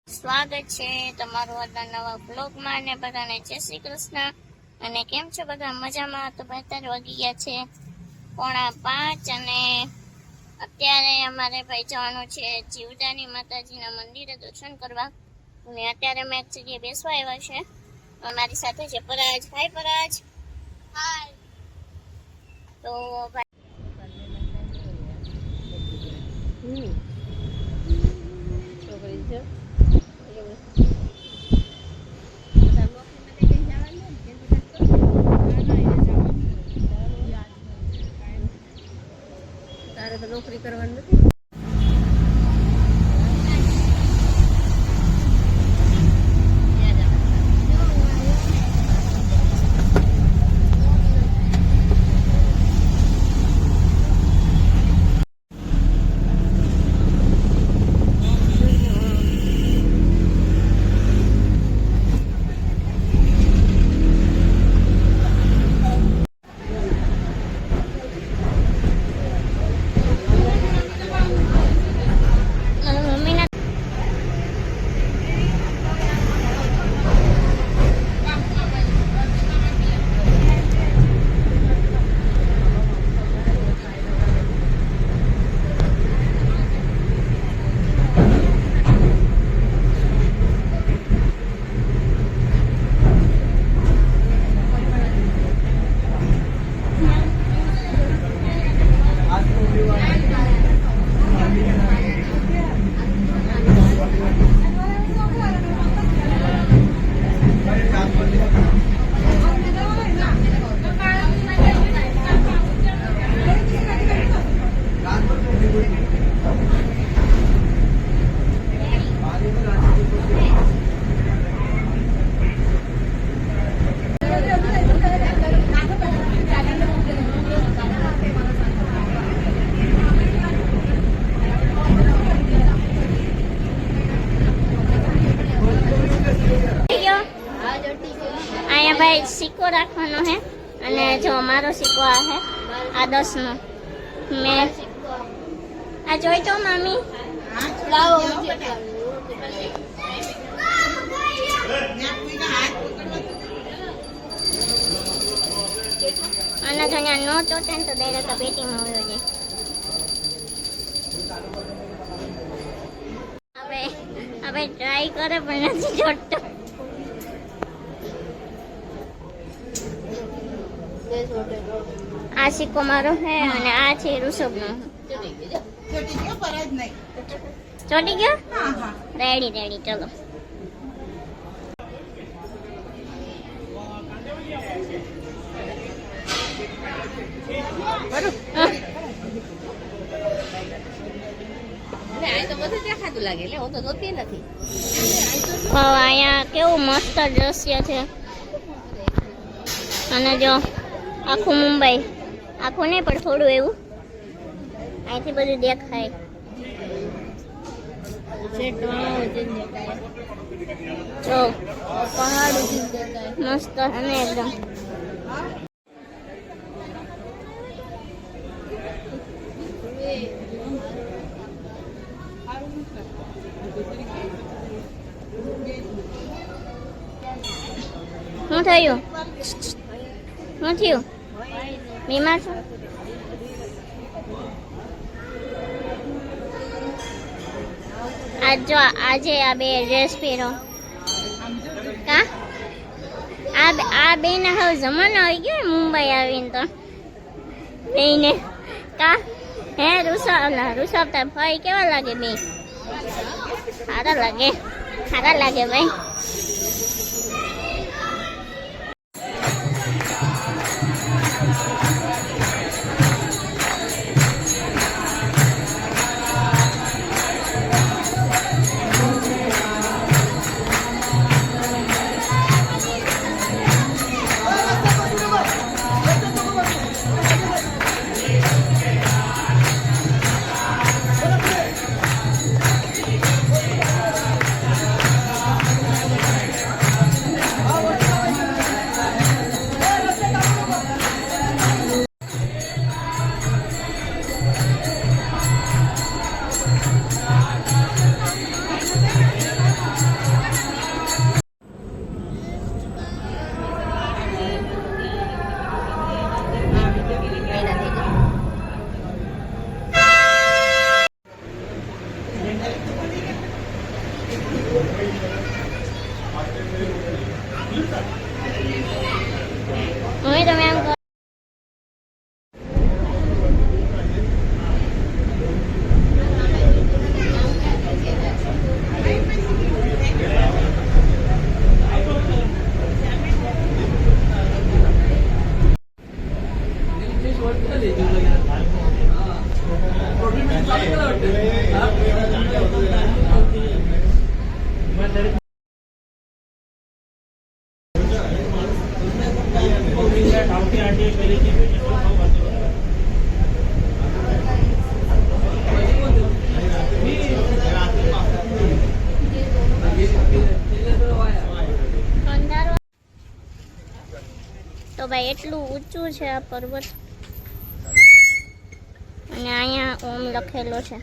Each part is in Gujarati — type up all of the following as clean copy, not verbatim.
સ્વાગત છે તમારું આજના નવા બ્લોગમાં ને બધાને જય શ્રી કૃષ્ણ। અને કેમ છો બધા મજામાં? તો 12 વાગી ગયા છે 4:45 અને અત્યારે અમારે ભાઈ જવાનું છે જીવદાની માતાજીના મંદિરે દર્શન કરવા। અને અત્યારે અમે એક જગ્યાએ બેસવા આવ્યા છે। અમારી સાથે છે પરાજ। હાય પરાજ। હાય। તો ભાઈ તારે તો નોકરી કરવાની નથી। भाई सिक्को रखवानो है અને જો મારો સિક્કો આ હે આ 10 નો મે આ જોઈ તો મામી લાવો આના જો ન્યા નો ચોટે તો ડાયરેક્ટ પેટીમાં હોય છે। હવે ટ્રાય કરે પણ નથી ચોટતો। આ સિક્કો મારો હે અને આ છે ઋષભ નો। ચોટી ગયો? રેડી રેડી ચલો। અહીંયા કેવું મસ્ત દ્રશ્ય છે અને જો આખું મુંબઈ આખું નહીં પણ થોડું એવું અહીંથી બધું દેખાય। જો પહાડ મસ્ત અને એકદમ શું થયું? શું થયું? બીમાર છો? આજે આ બે ડ્રેસ પહેરો કા આ બે ને હવે જમાનો આવી ગયો મુંબઈ આવીને તો બેને કા હે ઋષભ તાર ભાઈ કેવા લાગે? બે સારા લાગે ભાઈ। હવે તમે આમ કરો. તો ભાઈ એટલું ઊંચું છે આ પર્વત અને અહીંયા ઓમ લખેલો છે.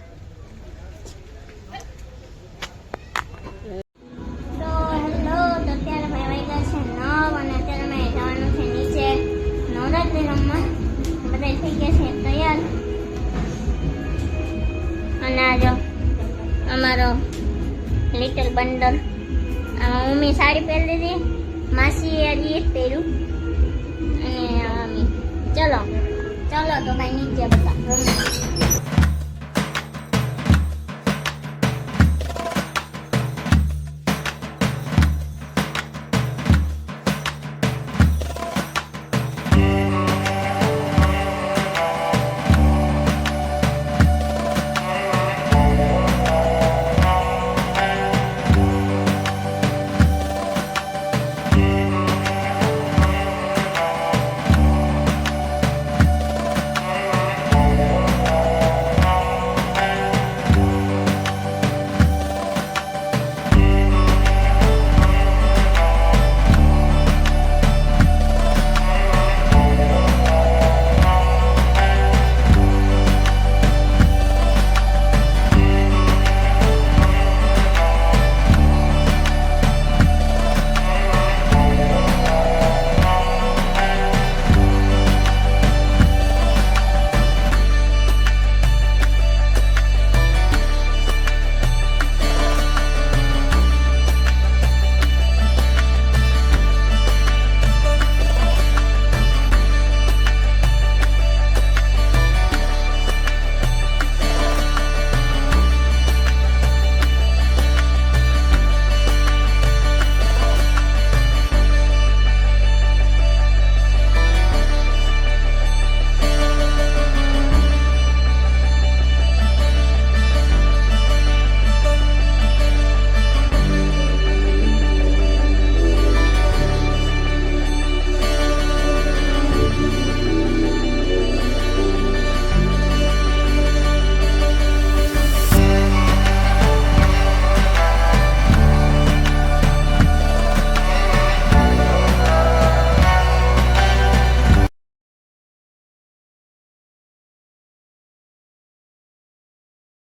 તો હેલો, તો અત્યારે ભાઈ વાગ્યા છે 9 અને અત્યારે અમે જવાનું છે નીચે નવરાત્રી રમવા. બધા થઈ ગયા છે તૈયાર અને આ જો અમારો લિટલ બંડર. મમ્મી સાડી પહેરી લીધી, માસી એ પહેર્યું અને ચલો ચલો તો ભાઈ નીચે બધા